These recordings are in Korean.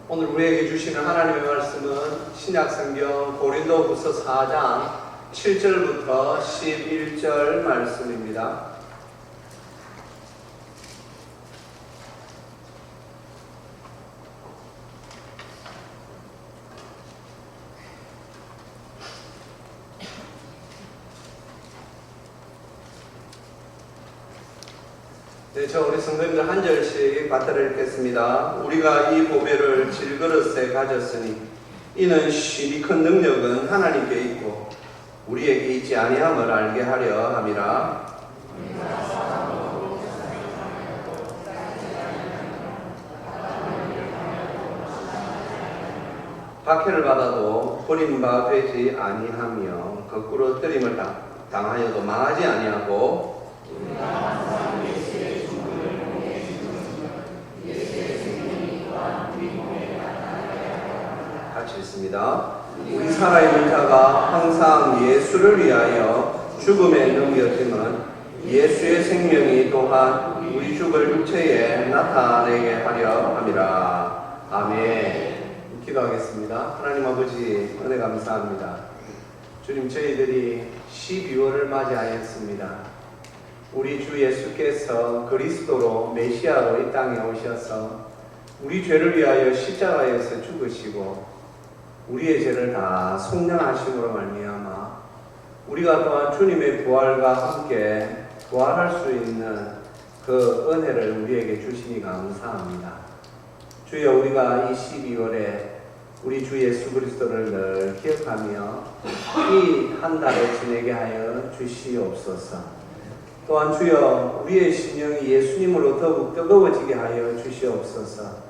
오늘 우리에게 주시는 하나님의 말씀은 신약성경 고린도후서 4장 7절부터 11절 말씀입니다. 네, 우리 성도님들 한 절씩 받들어 읽겠습니다. 우리가 이 보배를 질그릇에 가졌으니 이는 심히 큰 능력은 하나님께 있고 우리에게 있지 아니함을 알게 하려 함이라. 박해를 받아도 버림바 되지 아니하며 거꾸로 뜨림을 당하여도 망하지 아니하고 같이 읽습니다. 우리 살아있는 자가 항상 예수를 위하여 죽음에 넘겨짐은 예수의 생명이 또한 우리 죽을 육체에 나타내게 하려 함이라. 아멘. 기도하겠습니다. 하나님 아버지 은혜 감사합니다. 주님, 저희들이 12월을 맞이하였습니다. 우리 주 예수께서 그리스도로 메시아로 이 땅에 오셔서 우리 죄를 위하여 십자가에서 죽으시고 우리의 죄를 다 속량하심으로 말미암아 우리가 또한 주님의 부활과 함께 부활할 수 있는 그 은혜를 우리에게 주시니 감사합니다. 주여, 우리가 이 12월에 우리 주 예수 그리스도를 늘 기억하며 이 한 달을 지내게 하여 주시옵소서. 또한 주여, 우리의 심령이 예수님으로 더욱 뜨거워지게 하여 주시옵소서.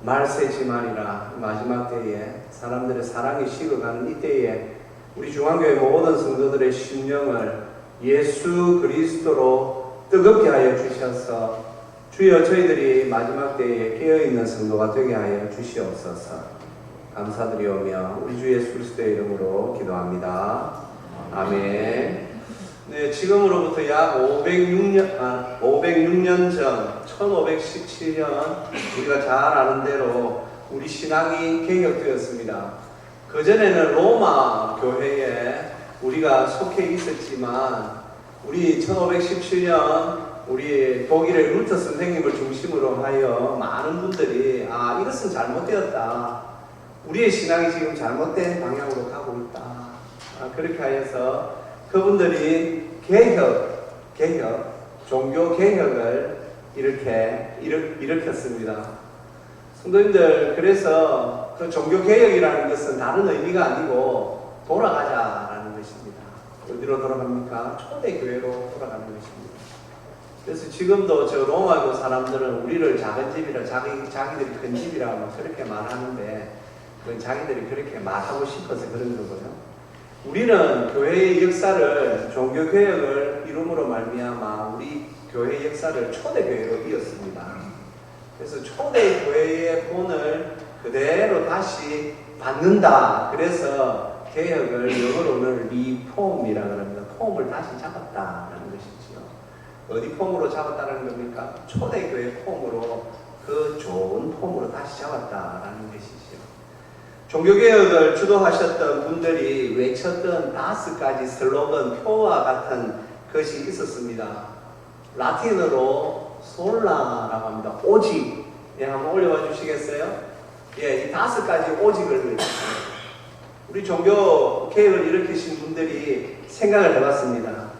말세지말이라 마지막 때에 사람들의 사랑이 식어가는 이때에 우리 중앙교회 모든 성도들의 심령을 예수 그리스도로 뜨겁게 하여 주셔서 주여, 저희들이 마지막 때에 깨어있는 성도가 되게 하여 주시옵소서. 감사드리오며 우리 주 예수 그리스도의 이름으로 기도합니다. 아멘. 네, 지금으로부터 약 506년 전 1517년 우리가 잘 아는 대로 우리 신앙이 개혁되었습니다. 그전에는 로마 교회에 우리가 속해 있었지만 우리 1517년 우리 독일의 루터 선생님을 중심으로 하여 많은 분들이 이것은 잘못되었다. 우리의 신앙이 지금 잘못된 방향으로 가고 있다. 그렇게 하여서 그분들이 종교 개혁을 일으켰습니다. 성도님들, 그래서 그 종교 개혁이라는 것은 다른 의미가 아니고 돌아가자라는 것입니다. 어디로 돌아갑니까? 초대교회로 돌아가는 것입니다. 그래서 지금도 저 로마교 사람들은 우리를 작은 집이라 자기들이 큰 집이라고 그렇게 말하는데 그건 자기들이 그렇게 말하고 싶어서 그런 거고요. 우리는 교회의 역사를 종교개혁을 이름으로 말미암아 우리 교회의 역사를 초대교회로 이었습니다. 그래서 초대교회의 본을 그대로 다시 받는다. 그래서 개혁을 영어로는 리폼이라고 합니다. 폼을 다시 잡았다라는 것이지요. 어디 폼으로 잡았다는 겁니까? 초대교회 폼으로, 그 좋은 폼으로 다시 잡았다라는 것이지요. 종교개혁을 주도하셨던 분들이 외쳤던 5가지 슬로건, 표와 같은 것이 있었습니다. 라틴어로 솔라라고 합니다. 오직. 한번 올려봐 주시겠어요? 이 5가지 오직을 외쳤어요. 우리 종교개혁을 일으키신 분들이 생각을 해봤습니다.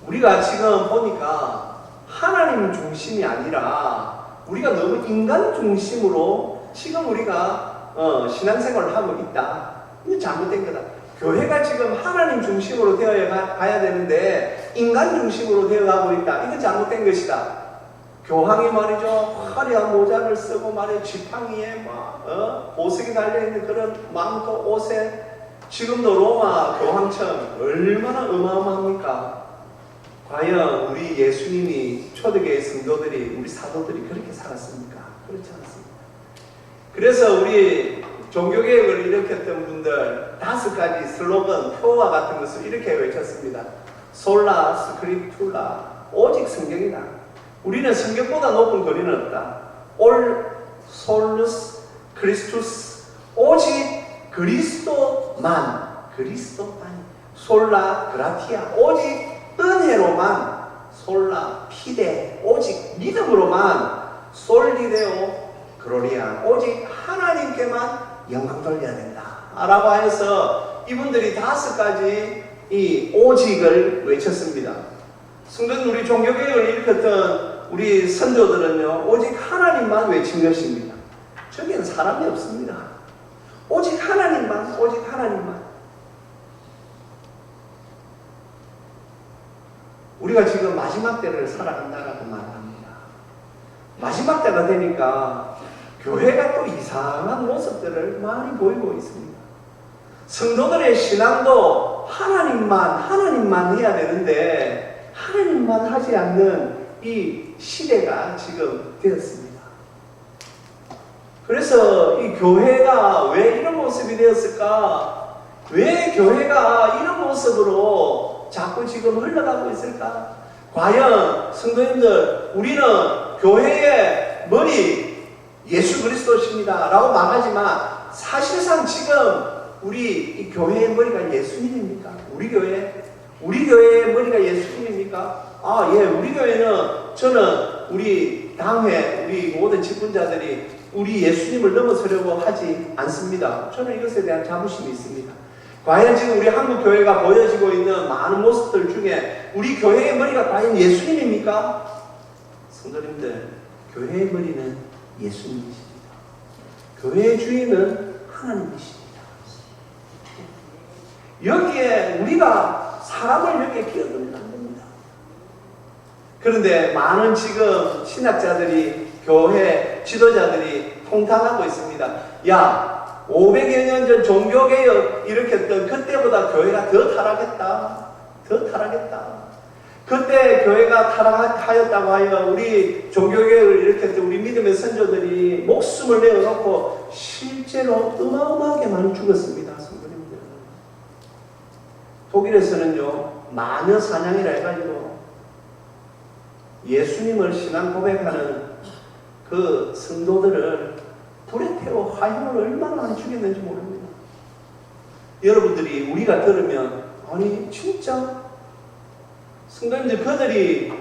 우리가 지금 보니까 하나님 중심이 아니라 우리가 너무 인간 중심으로 지금 우리가 신앙생활을 하고 있다. 이거 잘못된 거다. 교회가 지금 하나님 중심으로 되어 가야 되는데 인간 중심으로 되어 가고 있다. 이거 잘못된 것이다. 교황이 말이죠, 화려한 모자를 쓰고 말이죠, 지팡이에 보석이 달려있는 그런 망토 옷에 지금도 로마 교황청 얼마나 어마어마합니까? 과연 우리 예수님이 초대교회 성도들이, 우리 사도들이 그렇게 살았습니까? 그렇지 않습니다. 그래서 우리 종교개혁을 일으켰던 분들 5가지 슬로건, 표와 같은 것을 이렇게 외쳤습니다. 솔라 스크립툴라, 오직 성경이다. 우리는 성경보다 높은 거리는 없다. 솔루스 크리스투스, 오직 그리스도만, 솔라 그라티아, 오직 은혜로만, 솔라 피데, 오직 믿음으로만, 솔리데오 그로리아, 오직 하나님께만 영광 돌려야 된다 라고 하여서 이분들이 5가지 이 오직을 외쳤습니다. 성도는 우리 종교개혁을 일으켰던 우리 선조들은요, 오직 하나님만 외친 것입니다. 저기에는 사람이 없습니다. 오직 하나님만, 오직 하나님만. 우리가 지금 마지막 때를 살아간다라고 말합니다. 마지막 때가 되니까 교회가 또 이상한 모습들을 많이 보이고 있습니다. 성도들의 신앙도 하나님만 해야 되는데 하나님만 하지 않는 이 시대가 지금 되었습니다. 그래서 이 교회가 왜 이런 모습이 되었을까? 왜 교회가 이런 모습으로 자꾸 지금 흘러가고 있을까? 과연 성도님들, 우리는 교회의 머리 예수 그리스도십니다 라고 말하지만 사실상 지금 우리 이 교회의 머리가 예수님입니까? 우리 교회의 머리가 예수님입니까? 아, 예, 우리 교회는, 저는 우리 당회, 우리 모든 직분자들이 우리 예수님을 넘어서려고 하지 않습니다. 저는 이것에 대한 자부심이 있습니다. 과연 지금 우리 한국 교회가 보여지고 있는 많은 모습들 중에 우리 교회의 머리가 과연 예수님입니까? 성도님들, 교회의 머리는 예수님이십니다. 교회의 주인은 하나님이십니다. 여기에 우리가 사람을 여기에 끼어들면 안 됩니다. 그런데 많은 지금 신학자들이, 교회 지도자들이 통탄하고 있습니다. 야, 500여 년 전 종교개혁 일으켰던 그때보다 교회가 더 타락했다. 그때 교회가 타락하였다고 하여 우리 종교개혁을 일으켰던 우리 믿음의 선조들이 목숨을 내어놓고 실제로 어마어마하게 많이 죽었습니다. 성도님들. 독일에서는요, 마녀 사냥이라 해가지고 예수님을 신앙 고백하는 그 성도들을 불에 태워 화형을 얼마나 많이 죽였는지 모릅니다. 여러분들이, 우리가 들으면, 아니 진짜 성도님들, 그들이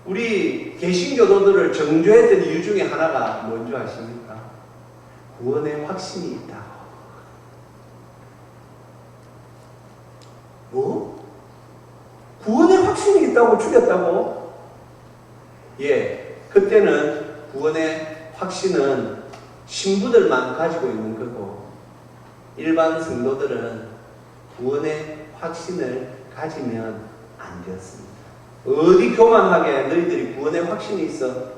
우리 개신교도들을 정죄했던 이유 중에 하나가 뭔지 아십니까? 구원의 확신이 있다. 뭐? 구원의 확신이 있다고 죽였다고? 예, 그때는 구원의 확신은 신부들만 가지고 있는 거고, 일반 성도들은 구원의 확신을 가지면 안 되었습니다. 어디 교만하게 너희들이 구원의 확신이 있어?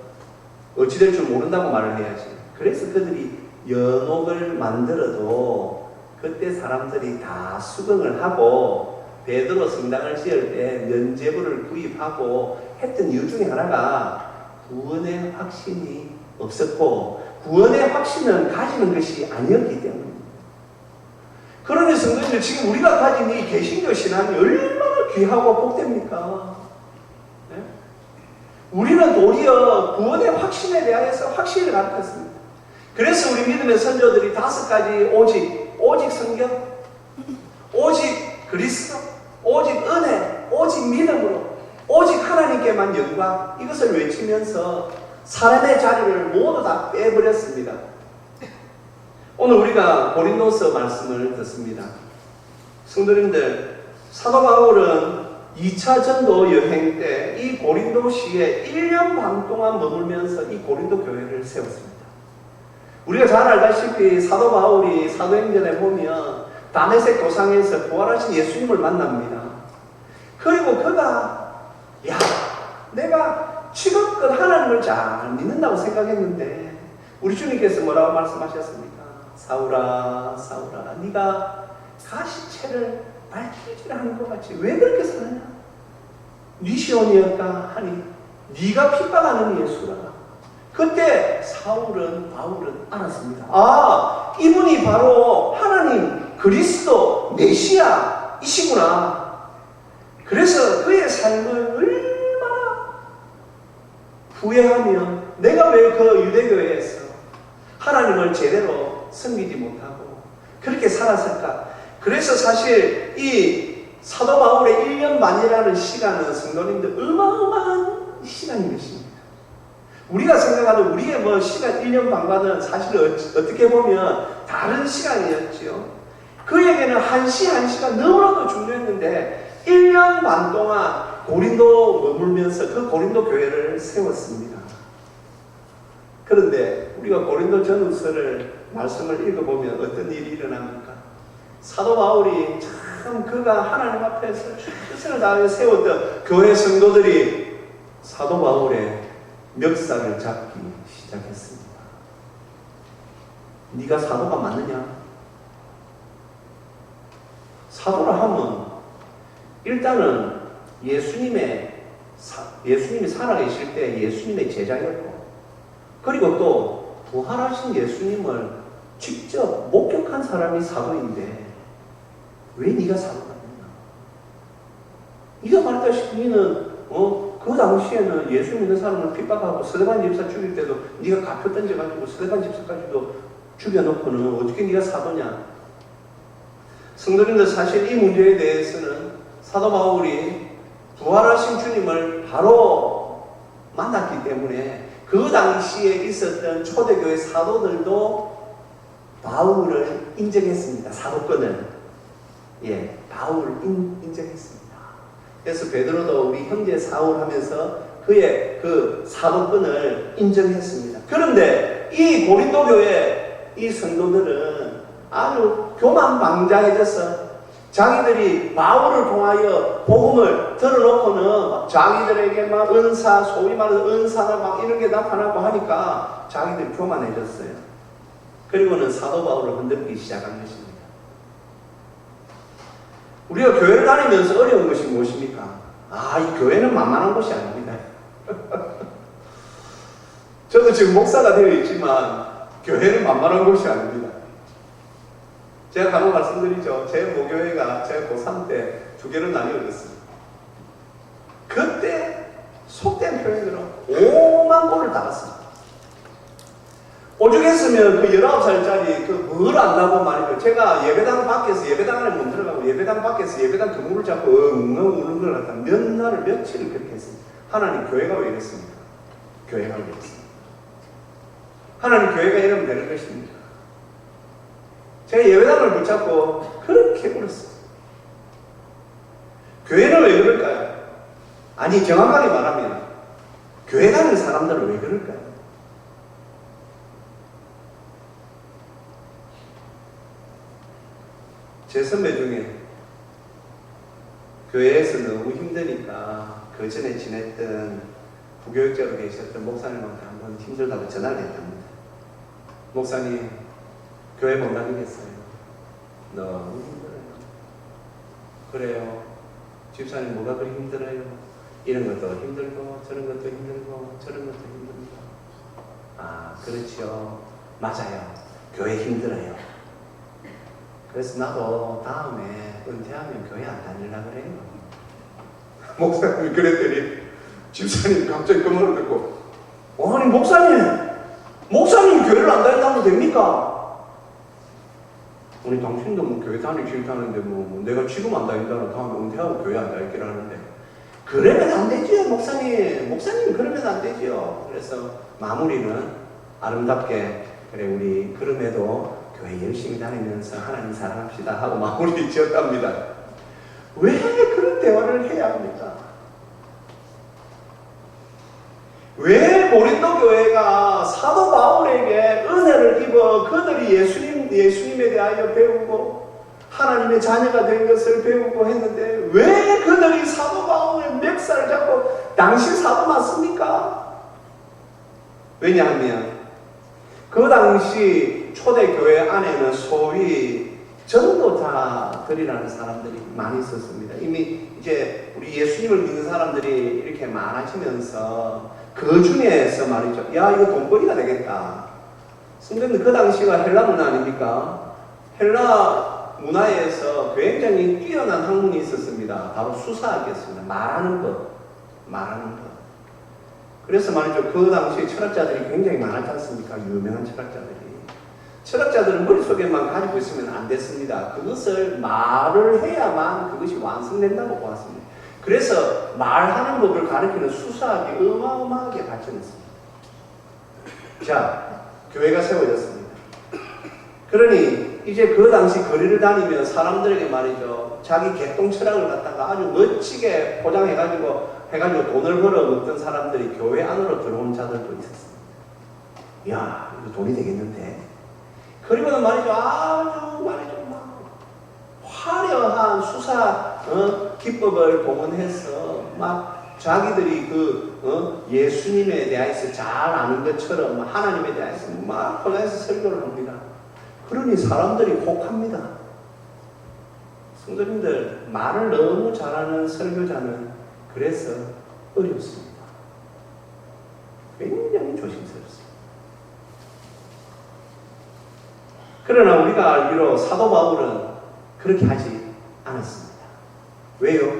어찌 될 줄 모른다고 말을 해야지. 그래서 그들이 연옥을 만들어도 그때 사람들이 다 수긍을 하고 베드로 성당을 지을 때 면죄부를 구입하고 했던 이유 중에 하나가 구원의 확신이 없었고 구원의 확신은 가지는 것이 아니었기 때문입니다. 그러니 성도님들, 지금 우리가 가진 이 개신교 신앙이 얼마나 귀하고 복됩니까? 네? 우리는 도리어 구원의 확신에 대하여서 확신을 가르쳤습니다. 그래서 우리 믿음의 선조들이 5가지 오직 성경, 오직 그리스도, 오직 은혜, 오직 믿음으로, 오직 하나님께만 영광, 이것을 외치면서 사람의 자리를 모두 다 빼버렸습니다. 오늘 우리가 고린도서 말씀을 듣습니다. 성도님들, 사도 바울은 2차 전도 여행 때 이 고린도시에 1년 반 동안 머물면서 이 고린도 교회를 세웠습니다. 우리가 잘 알다시피 사도 바울이 사도행전에 보면 다메섹 도상에서 부활하신 예수님을 만납니다. 그리고 그가, 야, 내가 지금껏 하나님을 잘 믿는다고 생각했는데 우리 주님께서 뭐라고 말씀하셨습니까? 사울아, 사울아, 네가 가시채를 발길질하는 것 같이 왜 그렇게 사느냐? 네 시온이었다 하니 네가 핍박하는 예수라. 그때 바울은 알았습니다. 아, 이분이 바로 하나님 그리스도 메시아이시구나. 그래서 그의 삶을 얼마나 후회하며 내가 왜 그 유대교회에서 하나님을 제대로 섬기지 못하고 그렇게 살았을까? 그래서 사실 이 사도 바울의 1년 반이라는 시간은 성도님들 어마어마한 시간인 것입니다. 우리가 생각하는 우리의 뭐 시간 1년 반과는 사실 어떻게 보면 다른 시간이었죠. 그에게는 한 시 한 시가 너무나도 중요했는데 1년 반 동안 고린도 머물면서 그 고린도 교회를 세웠습니다. 그런데 우리가 고린도 전후서를 말씀을 읽어보면 어떤 일이 일어납니까? 사도 바울이 참 그가 하나님 앞에서 최선을 다하여 세웠던 교회 성도들이 사도 바울의 멱살을 잡기 시작했습니다. 네가 사도가 맞느냐? 사도라 하면 일단은 예수님이 살아계실 때 예수님의 제자였고, 그리고 또 부활하신 예수님을 직접 목격한 사람이 사도인데 왜 네가 사도가 됐냐? 네가 말했다시피 너는 그 당시에는 예수 믿는 사람을 핍박하고 스데반 집사 죽일 때도 네가 가표 던져가지고 스데반 집사까지도 죽여놓고는 어떻게 네가 사도냐? 성도님들, 사실 이 문제에 대해서는 사도 바울이 부활하신 주님을 바로 만났기 때문에 그 당시에 있었던 초대교회 사도들도 바울을 인정했습니다. 사도권을. 바울을 인정했습니다. 그래서 베드로도 우리 형제 사울 하면서 그의 그 사도권을 인정했습니다. 그런데 이 고린도 교회 이 성도들은 아주 교만방자해져서 자기들이 바울을 통하여 복음을 들어놓고는 자기들에게 막 은사, 소위 말해서 은사나 막 이런 게 나타나고 하니까 자기들이 교만해졌어요. 그리고는 사도 바울을 흔들기 시작한 것입니다. 우리가 교회를 다니면서 어려운 것이 무엇입니까? 이 교회는 만만한 곳이 아닙니다. 저도 지금 목사가 되어 있지만 교회는 만만한 곳이 아닙니다. 제가 간혹 말씀드리죠. 제 모교회가 제가 고3 때 두 개로 나뉘어졌습니다. 그때 속된 표현으로 5만 골을 달았습니다. 오죽했으면 그 19살짜리 그 뭘 안다고 말이죠. 제가 예배당 밖에서 예배당 안에 못 들어가고 예배당 밖에서 예배당 그물을 잡고 엉엉 우는 걸 갖다 몇 날을 며칠을 그렇게 했습니다. 하나님 교회가 왜 이랬습니까? 교회가 왜 이랬습니까? 하나님 교회가 이러면 되는 것입니까? 제가 예배당을 붙잡고 그렇게 울었어요. 교회는 왜 그럴까요? 아니, 정확하게 말하면 교회 다니는 사람들은 왜 그럴까요? 제 선배 중에 교회에서 너무 힘드니까 그 전에 지냈던 부교육자로 계셨던 목사님한테 한번 힘들다고 전화를 했답니다. 목사님, 교회 못 다니겠어요. 너무 힘들어요. 그래요. 집사님 뭐가 그리 힘들어요? 이런 것도 힘들고 저런 것도 힘들고 저런 것도 힘듭니다. 그렇죠. 맞아요. 교회 힘들어요. 그래서 나도 다음에 은퇴하면 교회 안 다니려고 그래요. 목사님이 그랬더니 집사님이 갑자기 그 말을 듣고, 아니 목사님 교회를 안 다닌다고 됩니까? 우리 당신도 뭐 교회 다니기 싫다는데 뭐 내가 지금 안 다닌다는 다음에 은퇴하고 교회 안 다니기를 하는데, 그러면 안 되지요 목사님 그러면 안 되지요. 그래서 마무리는 아름답게, 그래 우리 그럼에도 교회 열심히 다니면서 하나님 사랑합시다 하고 마무리 지었답니다. 왜 그런 대화를 해야 합니까? 왜 고린도 교회가 사도 바울에게 은혜를 입어 그들이 예수님에 대하여 배우고 하나님의 자녀가 된 것을 배우고 했는데 왜 그들이 사도 바울의 멱살을 잡고 당신 사도 맞습니까? 왜냐하면 그 당시 초대교회 안에는 소위 전도자들이라는 사람들이 많이 있었습니다. 이미 이제 우리 예수님을 믿는 사람들이 이렇게 많아지면서 그 중에서 말이죠. 야, 이거 돈벌이가 되겠다. 성경은 그 당시가 헬라 문화 아닙니까? 헬라 문화에서 굉장히 뛰어난 학문이 있었습니다. 바로 수사학이었습니다. 말하는 법. 그래서 말이죠. 그 당시 철학자들이 굉장히 많았지 않습니까? 유명한 철학자들이. 철학자들은 머릿속에만 가지고 있으면 안 됐습니다. 그것을 말을 해야만 그것이 완성된다고 보았습니다. 그래서 말하는 법을 가르치는 수사학이 어마어마하게 발전했습니다. 자, 교회가 세워졌습니다. 그러니 이제 그 당시 거리를 다니면 사람들에게 말이죠, 자기 개똥 철학을 갖다가 아주 멋지게 포장해가지고 돈을 벌어 먹던 사람들이 교회 안으로 들어온 자들도 있었습니다. 야, 이거 돈이 되겠는데? 그리고는 말이죠, 아주 말이죠, 막 화려한 수사 기법을 동원해서 막 자기들이 예수님에 대해서 잘 아는 것처럼 하나님에 대해서 막 혼자서 설교를 합니다. 그러니 사람들이 혹합니다. 성도님들, 말을 너무 잘하는 설교자는 그래서 어렵습니다. 굉장히 조심스럽습니다. 그러나 우리가 알기로 사도 바울은 그렇게 하지 않았습니다. 왜요?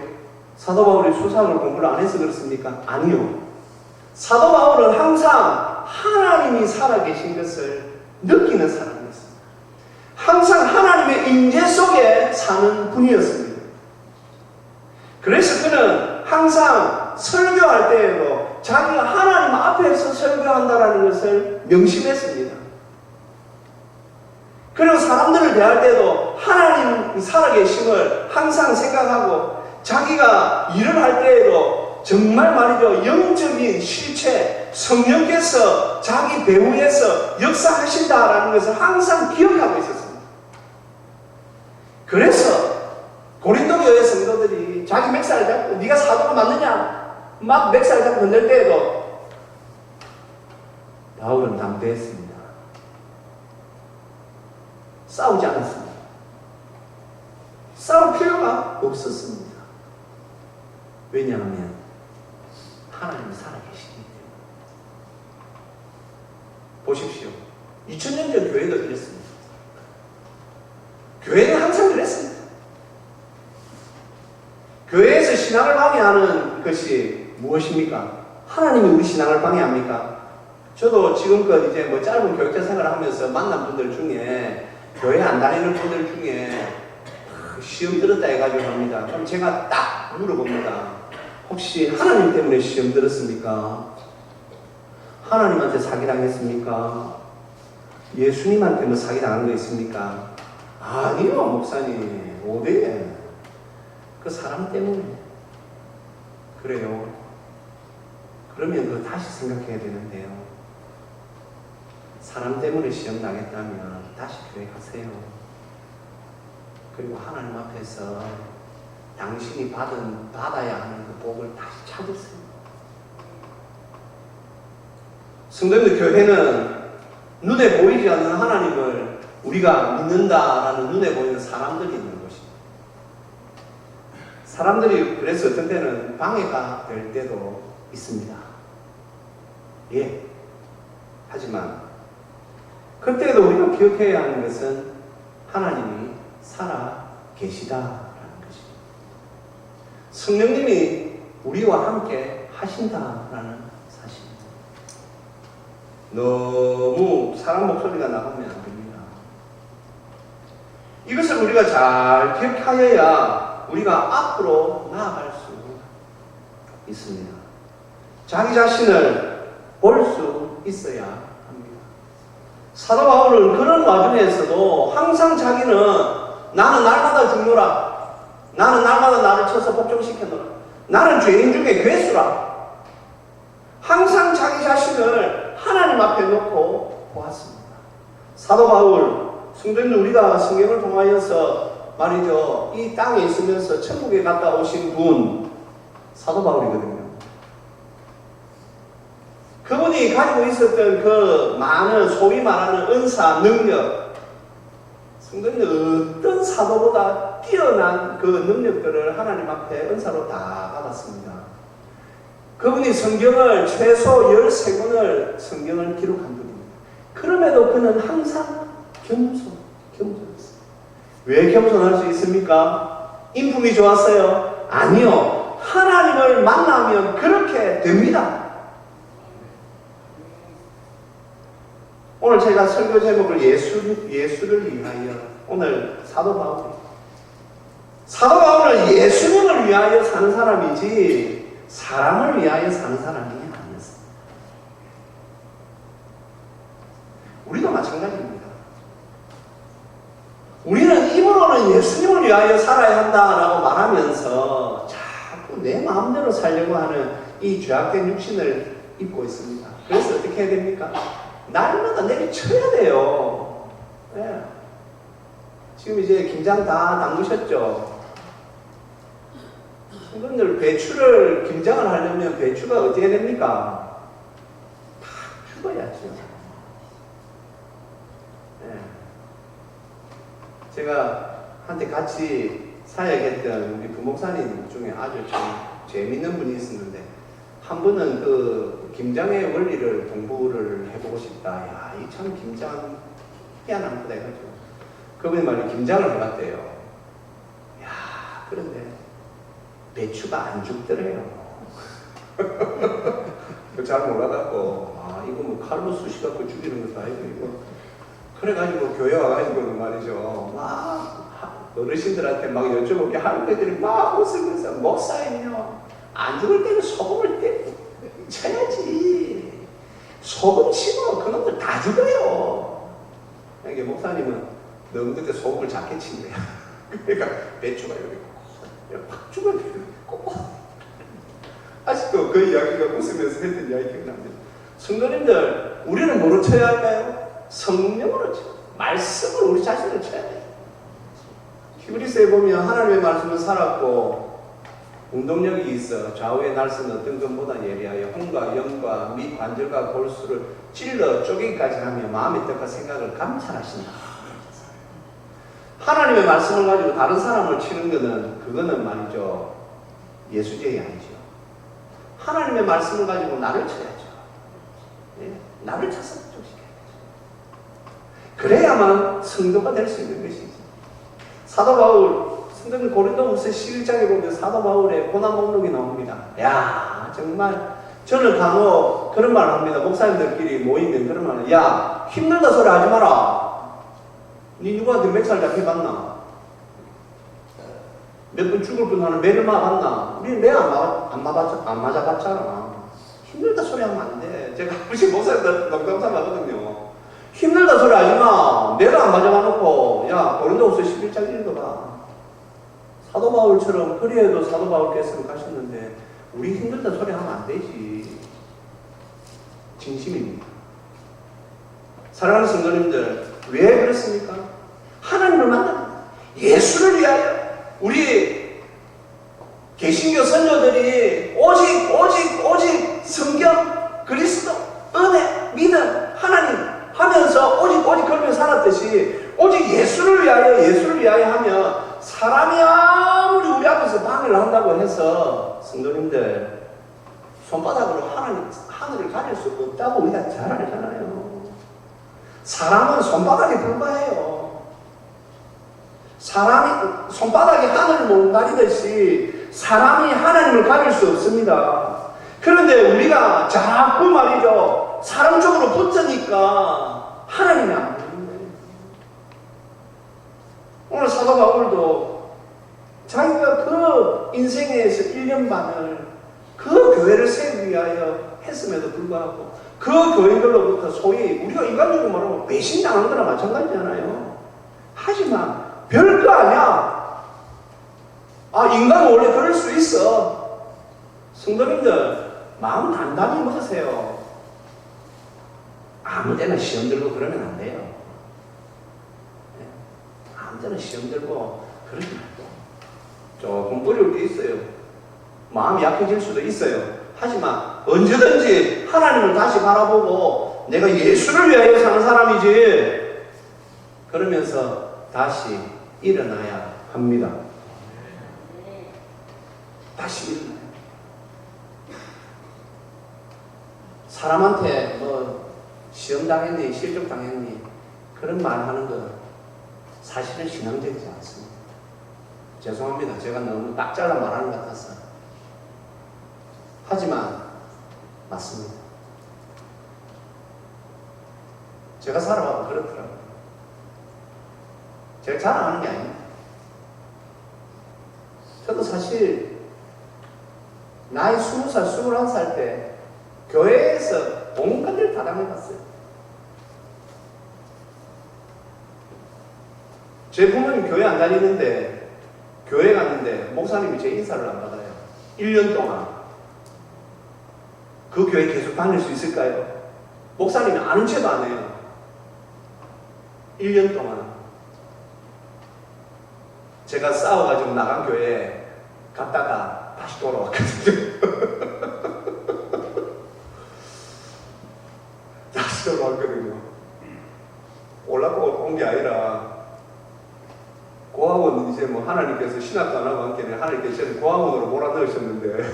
사도 바울이 수사학을 공부를 안 해서 그렇습니까? 아니요. 사도 바울은 항상 하나님이 살아계신 것을 느끼는 사람이었습니다. 항상 하나님의 임재 속에 사는 분이었습니다. 그래서 그는 항상 설교할 때에도 자기가 하나님 앞에서 설교한다는 것을 명심했습니다. 그리고 사람들을 대할 때도 하나님 살아계심을 항상 생각하고 자기가 일을 할 때에도 정말 말이죠, 영적인 실체, 성령께서 자기 배후에서 역사하신다라는 것을 항상 기억하고 있었습니다. 그래서 고린도 교회 성도들이 자기 맥살을 잡고 네가 사도가 맞느냐 막 맥살을 잡고 건들 때에도 바울은 담대했습니다. 싸우지 않았습니다. 싸울 필요가 없었습니다. 왜냐하면 하나님이 살아계시기 때문에. 보십시오. 2000년 전 교회도 이랬습니다. 교회는 항상 그랬습니다. 교회에서 신앙을 방해하는 것이 무엇입니까? 하나님이 우리 신앙을 방해합니까? 저도 지금껏 이제 짧은 교육자 생활을 하면서 만난 분들 중에 교회 안 다니는 분들 중에 시험 들었다 해가지고 합니다. 그럼 제가 딱 물어봅니다. 혹시 하나님 때문에 시험 들었습니까? 하나님한테 사기당했습니까? 예수님한테 뭐 사기당한 거 있습니까? 아니요, 목사님. 어디에? 그 사람 때문에. 그래요. 그러면 그거 다시 생각해야 되는데요. 사람 때문에 시험 당했다면 다시 교회 가세요. 그리고 하나님 앞에서 당신이 받아야 하는 그 복을 다시 찾으세요. 성도님들, 교회는 눈에 보이지 않는 하나님을 우리가 믿는다라는 눈에 보이는 사람들이 있는 것입니다. 사람들이 그래서 어떤 때는 방해가 될 때도 있습니다. 예. 하지만 그때도 우리가 기억해야 하는 것은 하나님이 살아 계시다라는 것입니다. 성령님이 우리와 함께 하신다라는 사실입니다. 너무 사람 목소리가 나가면 안 됩니다. 이것을 우리가 잘 기억하여야 우리가 앞으로 나아갈 수 있습니다. 자기 자신을 볼 수 있어야 합니다. 사도 바울은 그런 와중에서도 항상 자기는 나는 날마다 죽노라. 나는 날마다 나를 쳐서 복종시켜노라. 나는 죄인 중에 괴수라. 항상 자기 자신을 하나님 앞에 놓고 보았습니다. 사도 바울, 성도님들, 우리가 성경을 통하여서 말이죠, 이 땅에 있으면서 천국에 갔다 오신 분, 사도 바울이거든요. 그분이 가지고 있었던 그 많은 소위 말하는 은사, 능력, 성도님들 어떤 사도보다 뛰어난 그 능력들을 하나님 앞에 은사로 다 받았습니다. 그분이 성경을 최소 13권을 성경을 기록한 분입니다. 그럼에도 그는 항상 겸손했어요. 왜 겸손할 수 있습니까? 인품이 좋았어요? 아니요. 하나님을 만나면 그렇게 됩니다. 오늘 제가 설교 제목을 예수를 위하여. 오늘 사도 바울은 예수님을 위하여 사는 사람이지 사람을 위하여 사는 사람이 아니었어요. 우리도 마찬가지입니다. 우리는 입으로는 예수님을 위하여 살아야 한다라고 말하면서 자꾸 내 마음대로 살려고 하는 이 죄악된 육신을 입고 있습니다. 그래서 어떻게 해야 됩니까? 날마다 내리쳐야 돼요. 네. 지금 이제 김장 다 담그셨죠? 여러분들 배추를 김장을 하려면 배추가 어떻게 됩니까? 다 죽어야죠. 네. 제가 한때 같이 사역했던 우리 부목사님 중에 아주 참 재밌는 분이 있었는데, 한 분은 그 김장의 원리를 공부를 해보고 싶다. 야, 이 참 김장 희한한 거다 해가지고 그분이 말로 김장을 해봤대요. 야, 그런데 배추가 안 죽더래요. 잘 몰라갖고, 아, 이거 뭐 칼로 쑤시갖고 죽이는 것도 아니고, 이거. 그래가지고 교회 와가지고는 말이죠. 막 어르신들한테 막 여쭤보게 할머니들이 막 웃으면서, 목사님요, 안 죽을 때는 소금을 쳐야지. 소금 치고 그놈들 다 죽어요. 이게 목사님은 너무 그때 소금을 작게 친 거야. 그러니까 배추가 여기 확 죽어요. 아직도 그 이야기가 웃으면서 했던 이야기 기억납니다. 성도님들, 우리는 뭐로 쳐야 할까요? 성령으로 쳐. 말씀으로 우리 자신을 쳐야 돼요. 히브리서에 보면 하나님의 말씀을 살았고 운동력이 있어 좌우의 날선 어떤 것보다 예리하여 혼과 영과 및 관절과 골수를 찔러 쪼개기까지 하며 마음의 뜻과 생각을 감찰하신다. 하나님의 말씀을 가지고 다른 사람을 치는 것은 그거는 말이죠, 예수제이 아니죠. 하나님의 말씀을 가지고 나를 쳐야죠. 예? 나를 쳐서 족시켜야 되죠. 그래야만 성도가 될 수 있는 것이죠. 사도 바울, 성도님 고린도후서 11장에 보면 사도 바울의 고난 목록이 나옵니다. 야, 정말 저는 간혹 그런 말을 합니다. 목사님들끼리 모이면 그런 말을, 야, 힘들다 소리 하지 마라. 니 누구한테 몇 살 잡혀봤나? 몇 번 죽을 뻔하는 매를 맞았나? 우리 매 안 맞아봤잖아. 힘들다 소리 하면 안 돼. 제가 무시 목사님들 농담삼 하거든요. 힘들다 소리 하지 마. 매를 안 맞아봐놓고, 야, 고린도후서 11장 읽어봐. 사도 바울처럼 그리에도 사도 바울께서는 가셨는데 우리 힘들다 소리 하면 안 되지. 진심입니다. 사랑하는 성도님들, 왜 그렇습니까? 하나님을 만납니다. 예수를 위하여. 우리 개신교 선조들이 오직 성경, 그리스도, 은혜, 믿음, 하나님 하면서 오직 그러며 살았듯이 오직 예수를 위하여 하면 사람이 아무리 우리 앞에서 방해를 한다고 해서 성도님들 손바닥으로 하늘을 가릴 수 없다고 우리가 잘 알잖아요. 사람은 손바닥에 불과해요. 사람이 손바닥에 하늘을 못 가리듯이 사람이 하나님을 가릴 수 없습니다. 그런데 우리가 자꾸 말이죠, 사람 쪽으로 붙으니까 하나님이 안 보이는 거예요. 오늘 사도 바울도 자기가 그 인생에서 1년 반을 그 교회를 세우기 위하여 했음에도 불구하고 그 교인들로부터 소위 우리가 인간적으로 말하면 배신당한 거나 마찬가지잖아요. 하지만 별거 아니야. 아, 인간은 원래 그럴 수 있어. 성도님들, 마음 단단히 먹으세요. 아무 데나 시험 들고 그러면 안 돼요. 아무 데나 시험 들고 그러지 말고. 조금 어려울 때 있어요. 마음이 약해질 수도 있어요. 하지만 언제든지 하나님을 다시 바라보고 내가 예수를 위하여 사는 사람이지, 그러면서 다시 일어나야 합니다. 다시 일어나요. 사람한테 뭐 시험 당했니, 실족 당했니, 그런 말 하는 거 사실은 신앙적이지 않습니다. 죄송합니다. 제가 너무 딱 잘라 말하는 것 같아서. 하지만 맞습니다. 제가 살아가고 그렇더라고요. 제가 자랑하는 게 아닙니다. 저도 사실 나이 20살, 21살 때 교회에서 온갖 일을 다 당해봤어요. 제 부모님 교회 안 다니는데 교회 갔는데 목사님이 제 인사를 안 받아요. 1년 동안. 그 교회 계속 다닐 수 있을까요? 목사님이 아는 척도 안 해요. 1년 동안. 제가 싸워가지고 나간 교회에 갔다가 다시 돌아왔거든요. 다시 돌아왔거든요. 올라고 온 게 아니라 고학원 이제 뭐 하나님께서 신학도 안 하고 함께 하나님께서 저를 고학원으로 몰아넣으셨는데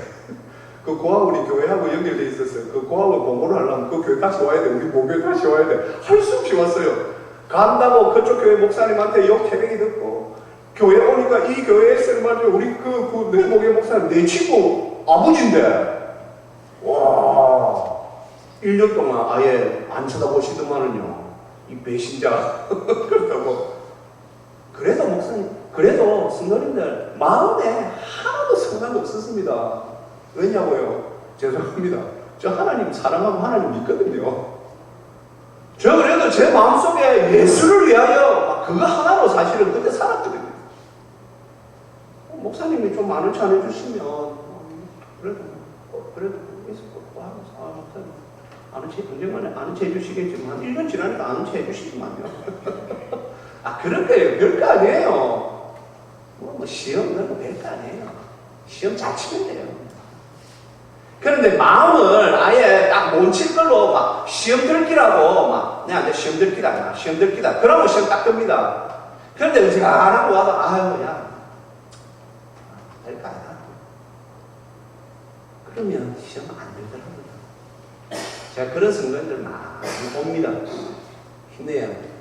그 고학원이 교회하고 연결되어 있었어요. 그 고학원 공부를 하려면 그 교회 다시 와야 돼. 우리 목교회 다시 와야 돼. 할 수 없이 왔어요. 간다고 그쪽 교회 목사님한테 욕 개명이 듣고 교회 오니까 이 교회에서 말이죠. 우리 내 목회 목사님 내 친구 아버지인데 와 1년 동안 아예 안 쳐다보시더만은요. 이 배신자 그렇다고. 그래도 목사님, 그래도 성도님들 마음에 하나도 성감이 없었습니다. 왜냐고요? 죄송합니다. 저 하나님 사랑하고 하나님 믿거든요. 저 그래도 제 마음속에 예수를 위하여 그거 하나로 사실은 그때 살았거든요. 목사님이 좀 아는 체 안 해주시면 그래도 목사님 아는 체 언젠가는 아는 체 해주시겠지만 1년 지나니까 아는 체 해주시지만요. 아, 그런 거예요. 별거 아니에요. 뭐 시험 그런 거 별거 아니에요. 시험 잘 치면 돼요. 그런데 마음을 아예 딱 못 칠 걸로 막 시험 들기라고 막 내가 시험 들기다, 시험 들기다. 그러면 시험 딱 듭니다. 그런데 제가 안 하고 와서 아유 야 별거 아니다. 그러면 시험 안 들더라고요. 제가 그런 성도님들 많이 옵니다. 힘내야 돼요.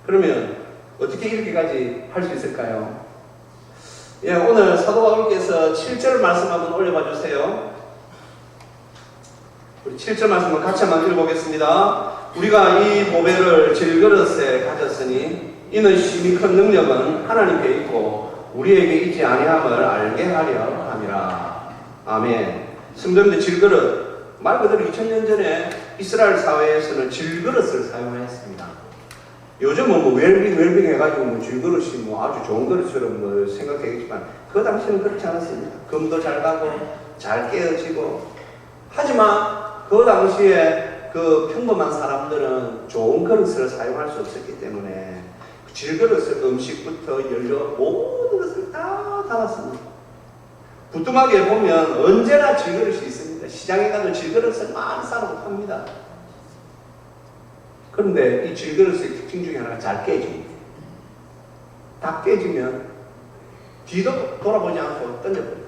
그러면 어떻게 이렇게까지 할 수 있을까요? 예, 오늘 사도 바울께서 7절 말씀 한번 올려봐 주세요. 우리 7절 말씀을 같이 한번 읽어보겠습니다. 우리가 이 보배를 질그릇에 가졌으니 이는 심히 큰 능력은 하나님께 있고 우리에게 있지 아니함을 알게 하려 함이라. 아멘. 성도님들 질그릇 말 그대로 2000년 전에 이스라엘 사회에서는 질그릇을 사용했습니다. 요즘은 뭐 웰빙 해가지고 뭐 질그릇이 뭐 아주 좋은 그릇처럼 뭐 생각되겠지만 그 당시에는 그렇지 않았습니다. 금도 잘 가고 잘 깨어지고 하지만 그 당시에 그 평범한 사람들은 좋은 그릇을 사용할 수 없었기 때문에 질그릇을 음식부터 연료 모든 것을 다 담았습니다. 부뚜막에 보면 언제나 질그릇이 있습니다. 시장에 가도 질그릇을 많이 싸놓고 팝니다. 그런데 이 질그릇의 특징 중에 하나가 잘 깨집니다. 다 깨지면 뒤도 돌아보지 않고 던져버립니다.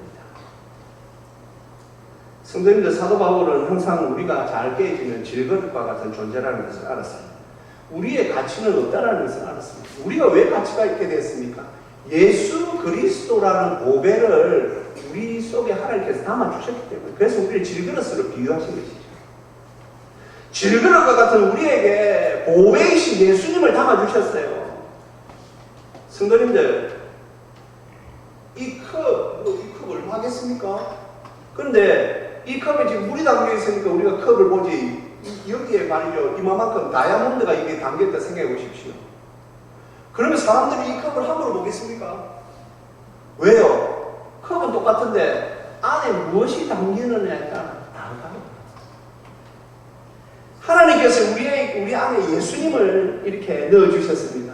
성도님들 사도 바울은 항상 우리가 잘 깨지면 질그릇과 같은 존재라는 것을 알았습니다. 우리의 가치는 없다는 것을 알았습니다. 우리가 왜 가치가 있게 됐습니까? 예수 그리스도라는 보배를 우리 속에 하나님께서 담아주셨기 때문에 그래서 우리를 질그릇으로 비유하신 것이죠. 질그릇과 같은 우리에게 보배이신 예수님을 담아주셨어요. 성도님들 이 컵 얼마 하겠습니까? 그런데 이 컵에 지금 물이 담겨 있으니까 우리가 컵을 보지 여기에 말이죠 이만큼 다이아몬드가 이게 담겨있다 생각해 보십시오. 그러면 사람들이 이 컵을 함부로 보겠습니까? 왜요? 컵은 똑같은데 안에 무엇이 담기느냐에 따라 다르다고. 하나님께서 우리 안에 예수님을 이렇게 넣어주셨습니다.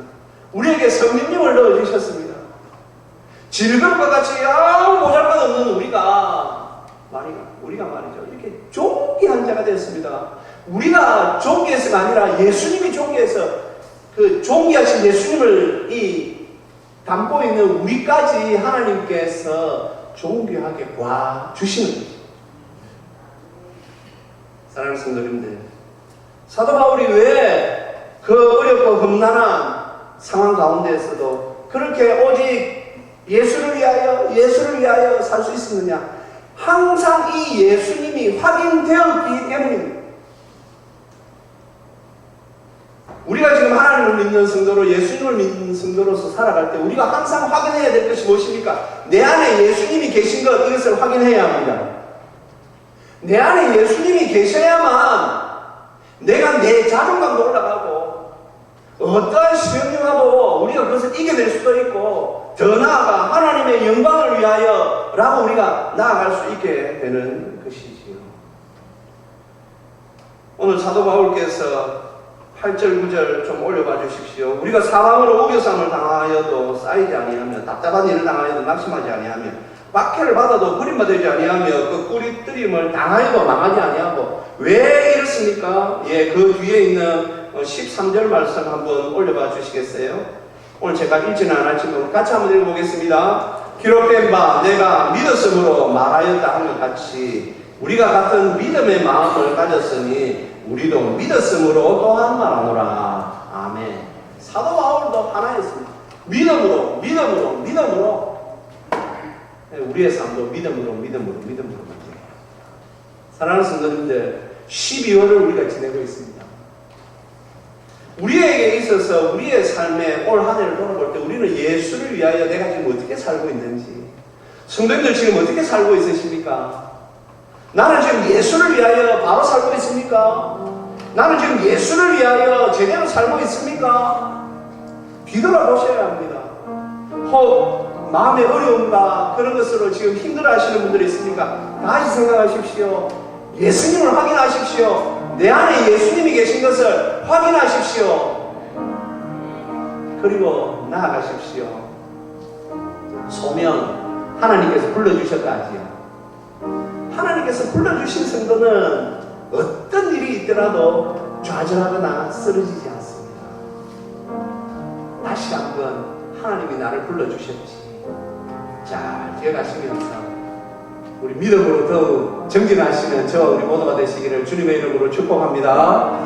우리에게 성령님을 넣어주셨습니다. 질그릇과 같이 아무 모잘것없는 우리가 말이죠 이렇게 존귀한 자가 되었습니다. 우리가 존귀해서가 아니라 예수님이 존귀해서 그 존귀하신 예수님을 담고 있는 우리까지 하나님께서 존귀하게 봐주시는 거죠. 사랑하는 성도님들, 사도 바울이 왜 그 어렵고 험난한 상황 가운데에서도 그렇게 오직 예수를 위하여 살 수 있었느냐? 항상 이 예수님이 확인되었기 때문입니다. 우리가 지금 하나님을 믿는 성도로 예수님을 믿는 성도로서 살아갈 때 우리가 항상 확인해야 될 것이 무엇입니까? 내 안에 예수님이 계신 것, 이것을 확인해야 합니다. 내 안에 예수님이 계셔야만 내가 내 자존감도 올라가고 어떠한 시험도 우리가 그것을 이겨낼 수도 있고 더 나아가 하나님의 영광을 위하여 라고 우리가 나아갈 수 있게 되는 것이지요. 오늘 사도 바울께서 8절 9절 좀 올려봐 주십시오. 우리가 사망으로 우겨쌈을 당하여도 쌓이지 아니하며 답답한 일을 당하여도 낙심하지 아니하며 박해를 받아도 버림받지 아니하며 그 꾸리뜨림을 당하여도 망하지 아니하고 왜 이렇습니까? 예, 그 뒤에 있는 13절 말씀 한번 올려봐 주시겠어요? 오늘 제가 읽지는 않았지만 같이 한번 읽어보겠습니다. 기록된 바 내가 믿었으므로 말하였다 하는 것 같이 우리가 같은 믿음의 마음을 가졌으니 우리도 믿었으므로 또한 말하노라. 아멘. 사도 바울도 하나였습니다. 믿음으로 우리의 삶도 믿음으로 사랑하는 성도님들, 12월을 우리가 지내고 있습니다. 우리에게 있어서 우리의 삶에 올 한 해를 돌아볼 때 우리는 예수를 위하여 내가 지금 어떻게 살고 있는지, 성도님들 지금 어떻게 살고 있으십니까? 나는 지금 예수를 위하여 바로 살고 있습니까? 나는 지금 예수를 위하여 제대로 살고 있습니까? 뒤돌아보셔야 합니다. 혹 마음의 어려움과 그런 것으로 지금 힘들어 하시는 분들이 있으니까 다시 생각하십시오. 예수님을 확인하십시오. 내 안에 예수님이 계신 것을 확인하십시오. 그리고 나아가십시오. 소명 하나님께서 불러주셨다지요. 하나님께서 불러주신 성도는 어떤 일이 있더라도 좌절하거나 쓰러지지 않습니다. 다시 한번 하나님이 나를 불러주셨지. 잘 기억하시면서 우리 믿음으로 더욱 정진하시는 저 우리 모두가 되시기를 주님의 이름으로 축복합니다.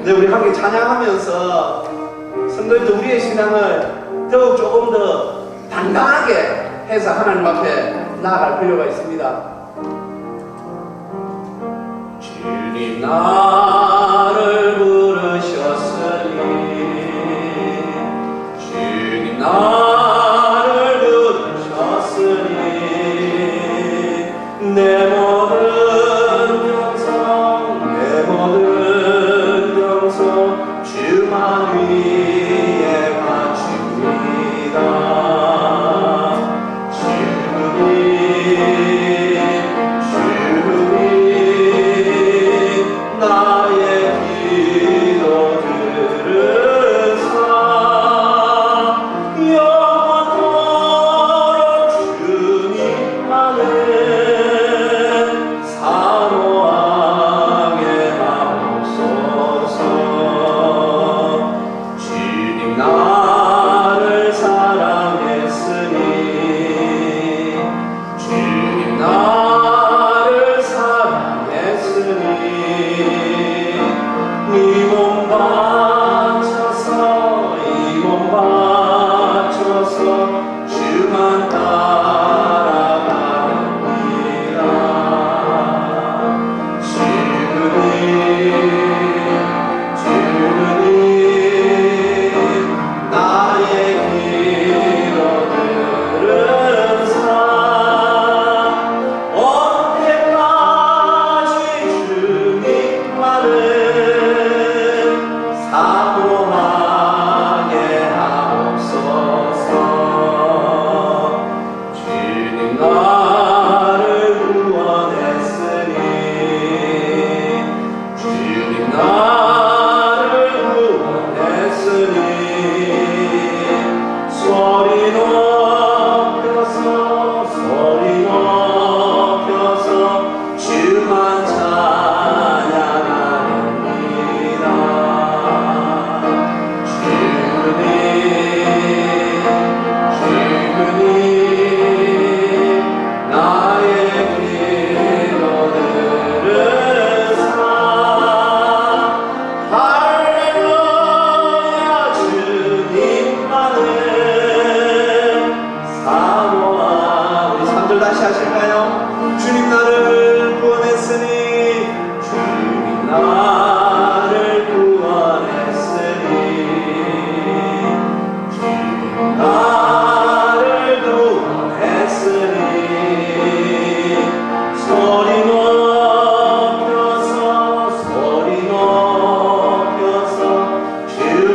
네, 우리 함께 찬양하면서 성도님들 우리의 신앙을 더욱 조금 더 당당하게 해서 하나님 앞에 나아갈 필요가 있습니다. 주님 나를 부르셨으니 주님 나를 부르셨으니 내 모든 영성 주만 위에 바칩니다.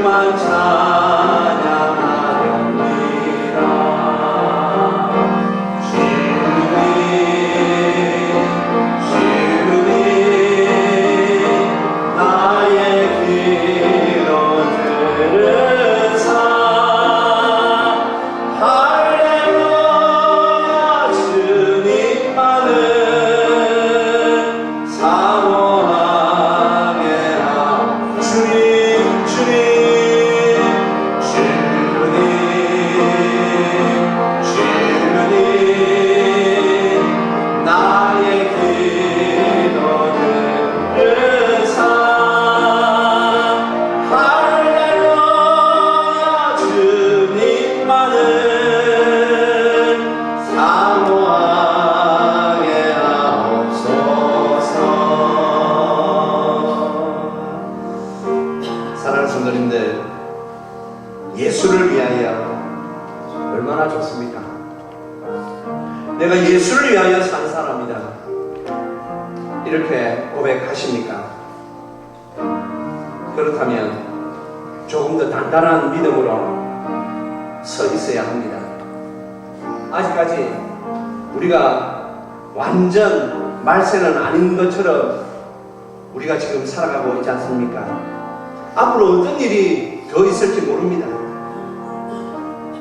주만 찬양하렵니다. 주님 나의 기도 들으사 할렐루야. 주님만을 사모하게 하옵소서. 주님 나의 기도 들으사 할렐루야. 주님만을 사모하게 하옵소서. 사랑하는 성도님들, 예수를 위하여 얼마나 좋습니까? 내가 예수를 위하여 산 사람이다, 이렇게 고백하십니까? 그렇다면 조금 더 단단한 믿음으로 서 있어야 합니다. 아직까지 우리가 완전 말세는 아닌 것처럼 우리가 지금 살아가고 있지 않습니까? 앞으로 어떤 일이 더 있을지 모릅니다.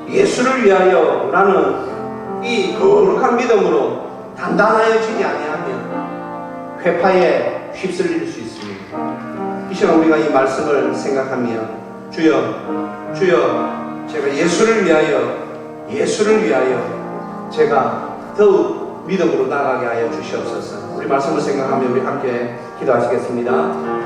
예수를 위하여 나는 이 거룩한 믿음으로 단단하여지지 아니하면 회파에 휩쓸릴 수 있습니다. 이 시간 우리가 이 말씀을 생각하며 주여 제가 예수를 위하여 제가 더욱 믿음으로 나아가게 하여 주시옵소서. 우리 말씀을 생각하며 우리 함께 기도하시겠습니다.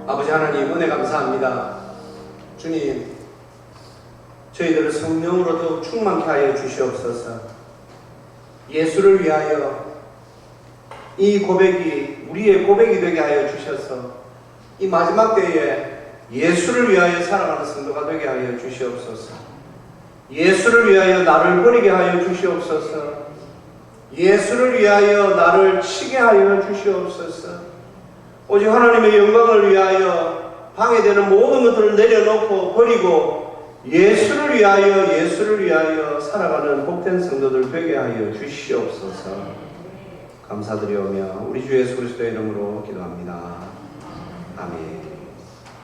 아버지 하나님, 은혜 감사합니다. 주님, 저희들을 성령으로 더욱 충만케 하여 주시옵소서. 예수를 위하여 이 고백이 우리의 고백이 되게 하여 주셔서 이 마지막 때에 예수를 위하여 살아가는 성도가 되게 하여 주시옵소서. 예수를 위하여 나를 버리게 하여 주시옵소서. 예수를 위하여 나를 치게 하여 주시옵소서. 오직 하나님의 영광을 위하여 방해되는 모든 것들을 내려놓고 버리고 예수를 위하여 살아가는 복된 성도들 되게 하여 주시옵소서. 감사드리오며 우리 주 예수 그리스도의 이름으로 기도합니다. 아멘.